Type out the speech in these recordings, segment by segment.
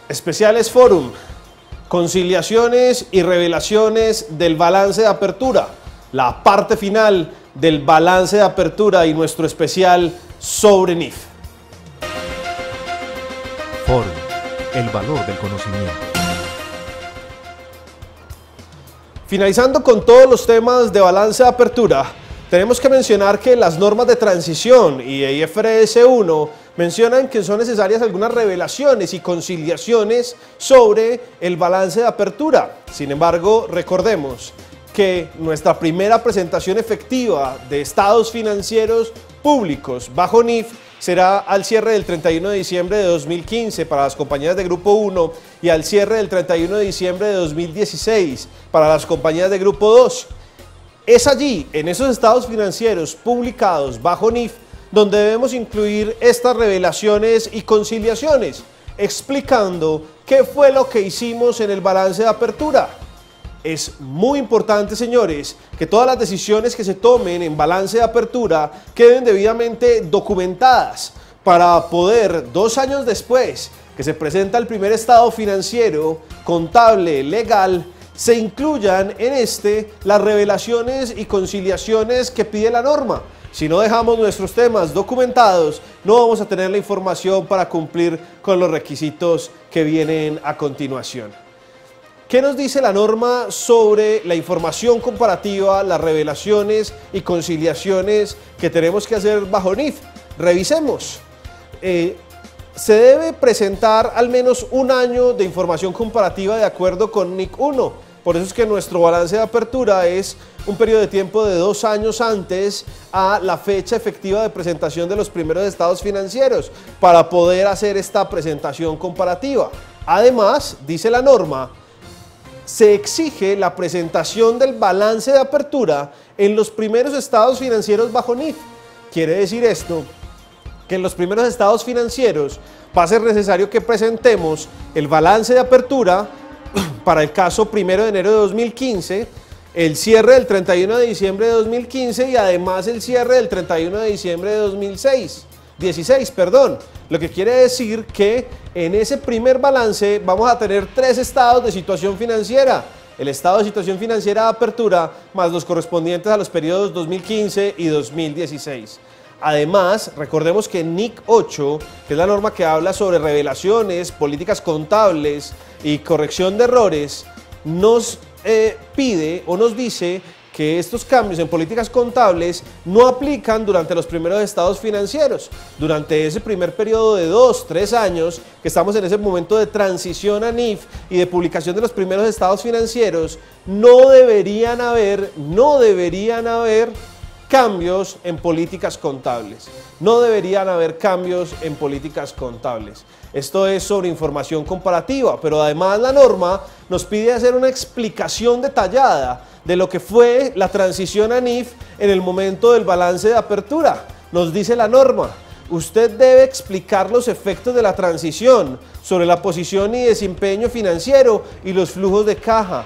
Especiales Forum, conciliaciones y revelaciones del balance de apertura, la parte final del balance de apertura y nuestro especial sobre NIF. Forum, el valor del conocimiento. Finalizando con todos los temas de balance de apertura, tenemos que mencionar que las normas de transición y IFRS 1 mencionan que son necesarias algunas revelaciones y conciliaciones sobre el balance de apertura. Sin embargo, recordemos que nuestra primera presentación efectiva de estados financieros públicos bajo NIF será al cierre del 31 de diciembre de 2015 para las compañías de Grupo 1 y al cierre del 31 de diciembre de 2016 para las compañías de Grupo 2. Es allí, en esos estados financieros publicados bajo NIF, donde debemos incluir estas revelaciones y conciliaciones, explicando qué fue lo que hicimos en el balance de apertura. Es muy importante, señores, que todas las decisiones que se tomen en balance de apertura queden debidamente documentadas para poder, 2 años después que se presenta el primer estado financiero, contable, legal, se incluyan en las revelaciones y conciliaciones que pide la norma. Si no dejamos nuestros temas documentados, no vamos a tener la información para cumplir con los requisitos que vienen a continuación. ¿Qué nos dice la norma sobre la información comparativa, las revelaciones y conciliaciones que tenemos que hacer bajo NIF? Revisemos. Se debe presentar al menos 1 año de información comparativa de acuerdo con NIC 1. Por eso es que nuestro balance de apertura es un periodo de tiempo de 2 años antes a la fecha efectiva de presentación de los primeros estados financieros para poder hacer esta presentación comparativa. Además, dice la norma, se exige la presentación del balance de apertura en los primeros estados financieros bajo NIF. Quiere decir esto, que en los primeros estados financieros va a ser necesario que presentemos el balance de apertura para el caso 1 de enero de 2015, el cierre del 31 de diciembre de 2015 y además el cierre del 31 de diciembre de 2016, lo que quiere decir que en ese primer balance vamos a tener 3 estados de situación financiera, el estado de situación financiera de apertura más los correspondientes a los periodos 2015 y 2016. Además, recordemos que NIC 8, que es la norma que habla sobre revelaciones, políticas contables y corrección de errores, nos pide o nos dice que estos cambios en políticas contables no aplican durante los primeros estados financieros. Durante ese primer periodo de 2-3 años, que estamos en ese momento de transición a NIF y de publicación de los primeros estados financieros, no deberían haber cambios en políticas contables. No deberían haber cambios en políticas contables. Esto es sobre información comparativa, pero además la norma nos pide hacer una explicación detallada de lo que fue la transición a NIF en el momento del balance de apertura. Nos dice la norma, usted debe explicar los efectos de la transición sobre la posición y desempeño financiero y los flujos de caja.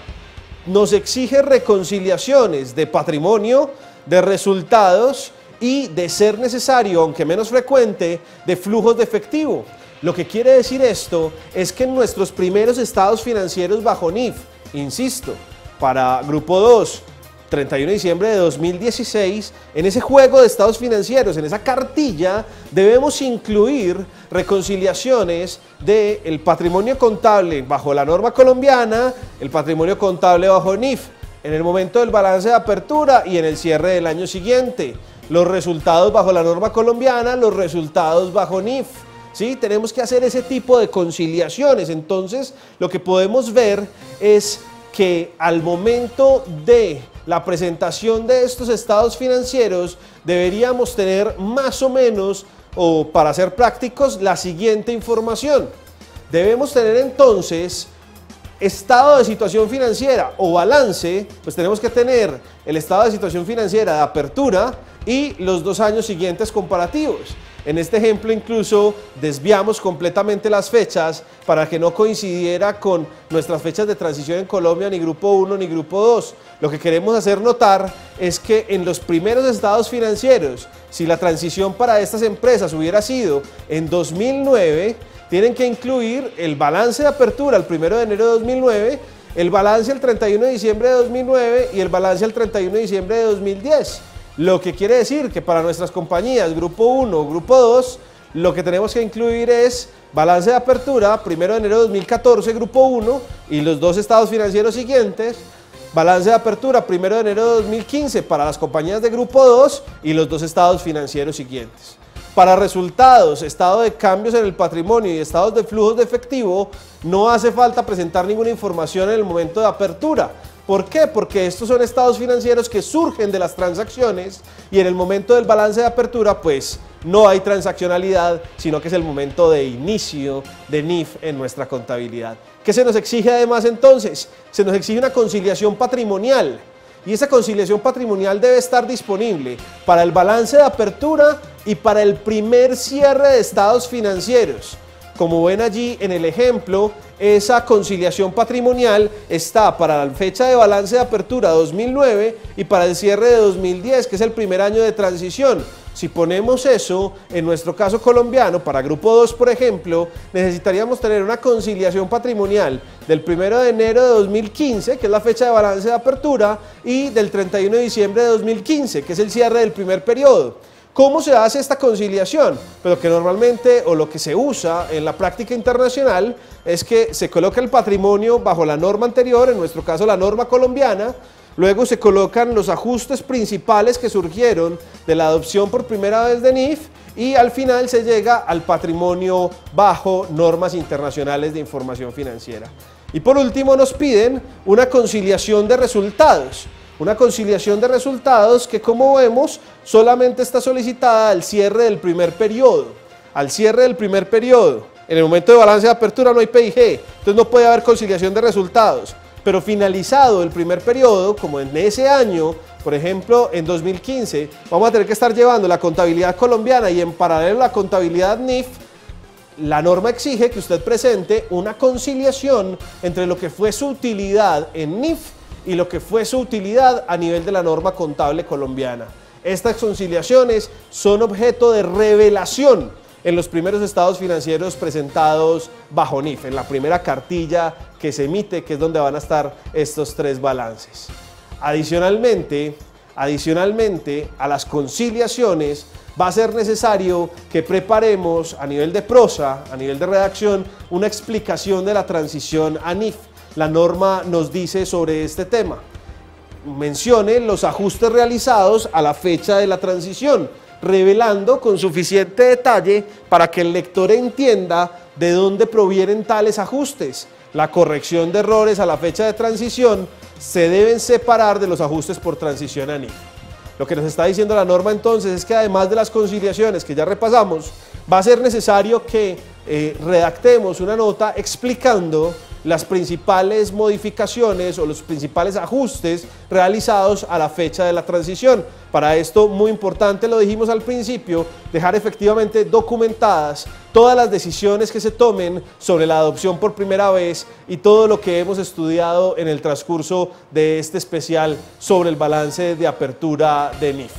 Nos exige reconciliaciones de patrimonio, de resultados y, de ser necesario, aunque menos frecuente, de flujos de efectivo. Lo que quiere decir esto es que en nuestros primeros estados financieros bajo NIF, insisto, para Grupo 2, 31 de diciembre de 2016, en ese juego de estados financieros, en esa cartilla, debemos incluir reconciliaciones del patrimonio contable bajo la norma colombiana, el patrimonio contable bajo NIF, en el momento del balance de apertura y en el cierre del año siguiente. Los resultados bajo la norma colombiana, los resultados bajo NIF. ¿Sí? Tenemos que hacer ese tipo de conciliaciones. Entonces, lo que podemos ver es que al momento de la presentación de estos estados financieros deberíamos tener más o menos, o para ser prácticos, la siguiente información. Debemos tener entonces estado de situación financiera o balance, pues tenemos que tener el estado de situación financiera de apertura y los 2 años siguientes comparativos. En este ejemplo incluso desviamos completamente las fechas para que no coincidiera con nuestras fechas de transición en Colombia, ni Grupo 1 ni Grupo 2. Lo que queremos hacer notar es que en los primeros estados financieros, si la transición para estas empresas hubiera sido en 2009, tienen que incluir el balance de apertura el 1 de enero de 2009, el balance el 31 de diciembre de 2009 y el balance el 31 de diciembre de 2010. Lo que quiere decir que para nuestras compañías Grupo 1 o Grupo 2, lo que tenemos que incluir es balance de apertura 1 de enero de 2014, Grupo 1 y los 2 estados financieros siguientes, balance de apertura 1 de enero de 2015 para las compañías de Grupo 2 y los 2 estados financieros siguientes. Para resultados, estado de cambios en el patrimonio y estados de flujos de efectivo, no hace falta presentar ninguna información en el momento de apertura. ¿Por qué? Porque estos son estados financieros que surgen de las transacciones y en el momento del balance de apertura pues no hay transaccionalidad, sino que es el momento de inicio de NIF en nuestra contabilidad. ¿Qué se nos exige además entonces? Se nos exige una conciliación patrimonial y esa conciliación patrimonial debe estar disponible para el balance de apertura y para el primer cierre de estados financieros. Como ven allí en el ejemplo, esa conciliación patrimonial está para la fecha de balance de apertura 2009 y para el cierre de 2010, que es el primer año de transición. Si ponemos eso, en nuestro caso colombiano, para Grupo 2, por ejemplo, necesitaríamos tener una conciliación patrimonial del 1 de enero de 2015, que es la fecha de balance de apertura, y del 31 de diciembre de 2015, que es el cierre del primer periodo. ¿Cómo se hace esta conciliación? Pues lo que normalmente o lo que se usa en la práctica internacional es que se coloca el patrimonio bajo la norma anterior, en nuestro caso la norma colombiana, luego se colocan los ajustes principales que surgieron de la adopción por primera vez de NIF y al final se llega al patrimonio bajo normas internacionales de información financiera. Y por último nos piden una conciliación de resultados. Una conciliación de resultados que, como vemos, solamente está solicitada al cierre del primer periodo. Al cierre del primer periodo. En el momento de balance de apertura no hay PIG, entonces no puede haber conciliación de resultados. Pero finalizado el primer periodo, como en ese año, por ejemplo, en 2015, vamos a tener que estar llevando la contabilidad colombiana y en paralelo la contabilidad NIF. La norma exige que usted presente una conciliación entre lo que fue su utilidad en NIF y lo que fue su utilidad a nivel de la norma contable colombiana. Estas conciliaciones son objeto de revelación en los primeros estados financieros presentados bajo NIF, en la primera cartilla que se emite, que es donde van a estar estos 3 balances. Adicionalmente a las conciliaciones va a ser necesario que preparemos a nivel de prosa, a nivel de redacción, una explicación de la transición a NIF. La norma nos dice sobre este tema. Mencione los ajustes realizados a la fecha de la transición, revelando con suficiente detalle para que el lector entienda de dónde provienen tales ajustes. La corrección de errores a la fecha de transición se deben separar de los ajustes por transición a NIF. Lo que nos está diciendo la norma entonces es que además de las conciliaciones que ya repasamos, va a ser necesario que redactemos una nota explicando las principales modificaciones o los principales ajustes realizados a la fecha de la transición. Para esto, muy importante, lo dijimos al principio, dejar efectivamente documentadas todas las decisiones que se tomen sobre la adopción por primera vez y todo lo que hemos estudiado en el transcurso de este especial sobre el balance de apertura de NIF.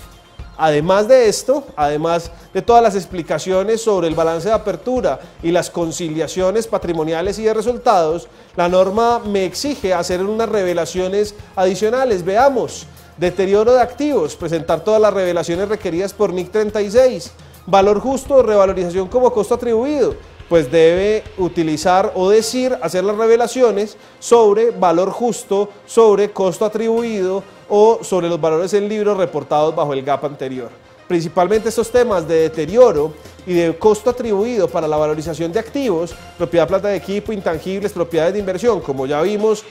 Además de esto, además de todas las explicaciones sobre el balance de apertura y las conciliaciones patrimoniales y de resultados, la norma me exige hacer unas revelaciones adicionales. Veamos, deterioro de activos, presentar todas las revelaciones requeridas por NIC 36, valor justo o revalorización como costo atribuido, pues debe utilizar o decir, hacer las revelaciones sobre valor justo, sobre costo atribuido o sobre los valores en libros reportados bajo el GAP anterior. Principalmente estos temas de deterioro y de costo atribuido para la valorización de activos, propiedad, planta de equipo, intangibles, propiedades de inversión, como ya vimos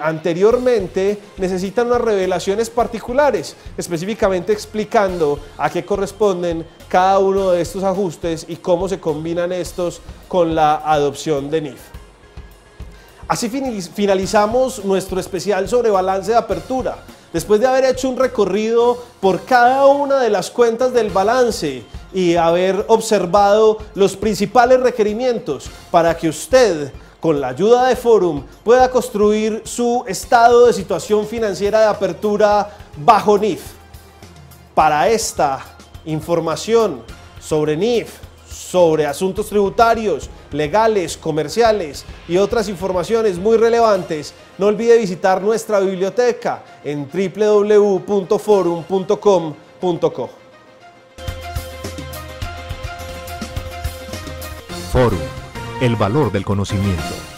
anteriormente, necesitan unas revelaciones particulares, específicamente explicando a qué corresponden cada uno de estos ajustes y cómo se combinan estos con la adopción de NIF. Así finalizamos nuestro especial sobre balance de apertura. Después de haber hecho un recorrido por cada una de las cuentas del balance y haber observado los principales requerimientos para que usted, con la ayuda de Forum, pueda construir su estado de situación financiera de apertura bajo NIF. Para esta información sobre NIF, sobre asuntos tributarios, legales, comerciales y otras informaciones muy relevantes, no olvide visitar nuestra biblioteca en www.forum.com.co. Forum, el valor del conocimiento.